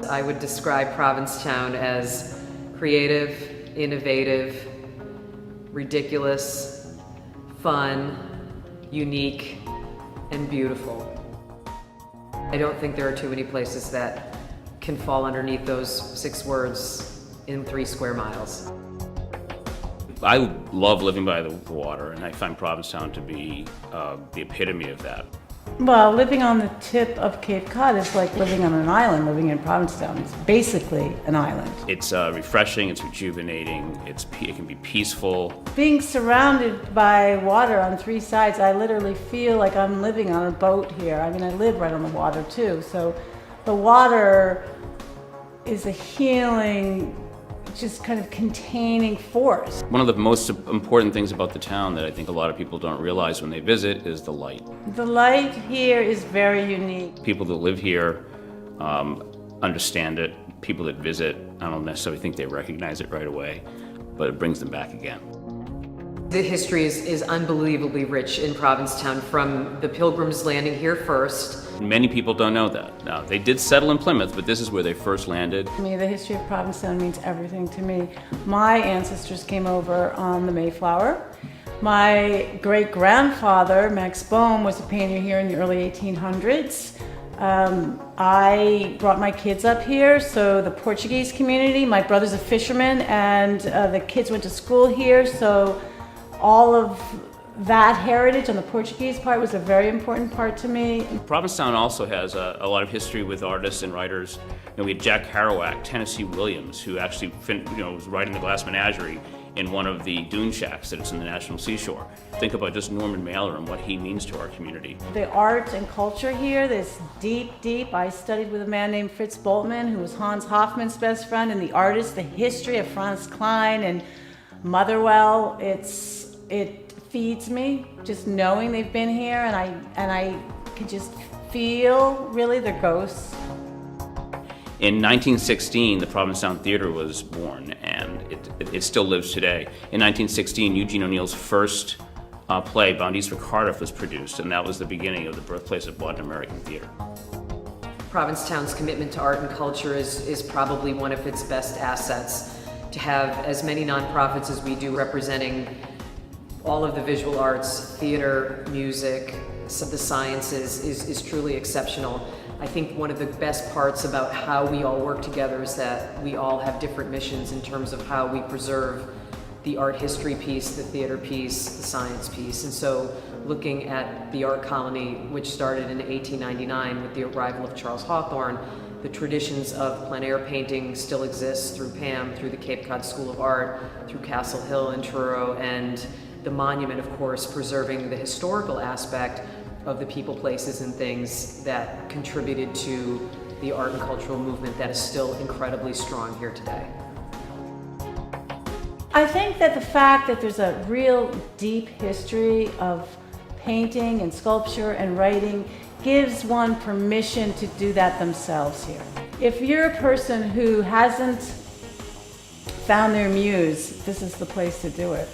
I would describe Provincetown as creative, innovative, ridiculous, fun, unique, and beautiful. I don't think there are too many places that can fall underneath those 6 words in 3 square miles. I love living by the water, and I find Provincetown to be the epitome of that. Well, living on the tip of Cape Cod is like living on an island, living in Provincetown. It's basically an island. It's refreshing, it's rejuvenating, it can be peaceful. Being surrounded by water on 3 sides, I literally feel like I'm living on a boat here. I mean, I live right on the water too, so the water is a healing, just kind of containing force. One of the most important things about the town that I think a lot of people don't realize when they visit is the light. The light here is very unique. People that live here understand it. People that visit, I don't necessarily think they recognize it right away, but it brings them back again. The history is unbelievably rich in Provincetown, from the Pilgrims landing here first. Many people don't know that. Now, they did settle in Plymouth, but this is where they first landed. To me, the history of Provincetown means everything to me. My ancestors came over on the Mayflower. My great-grandfather, Max Bohm, was a painter here in the early 1800s. I brought my kids up here, so the Portuguese community, my brother's a fisherman, and the kids went to school here, so all of that heritage on the Portuguese part was a very important part to me. Provincetown also has a lot of history with artists and writers. We had Jack Kerouac, Tennessee Williams, who actually was writing The Glass Menagerie in one of the dune shacks that's in the National Seashore. Think about just Norman Mailer and what he means to our community. The art and culture here is deep. I studied with a man named Fritz Boltmann, who was Hans Hofmann's best friend, and the artists, the history of Franz Klein and Motherwell. It feeds me just knowing they've been here, and I can just feel really their ghosts. In 1916, the Provincetown Theater was born, and it still lives today. In 1916, Eugene O'Neill's first play, Bound East for Cardiff, was produced, and that was the beginning of the birthplace of modern American theater. Provincetown's commitment to art and culture is probably one of its best assets. To have as many nonprofits as we do representing all of the visual arts, theater, music, the sciences is truly exceptional. I think one of the best parts about how we all work together is that we all have different missions in terms of how we preserve the art history piece, the theater piece, the science piece. And so looking at the art colony, which started in 1899 with the arrival of Charles Hawthorne, the traditions of plein air painting still exist through PAM, through the Cape Cod School of Art, through Castle Hill and Truro, and the monument, of course, preserving the historical aspect of the people, places, and things that contributed to the art and cultural movement that is still incredibly strong here today. I think that the fact that there's a real deep history of painting and sculpture and writing gives one permission to do that themselves here. If you're a person who hasn't found their muse, this is the place to do it.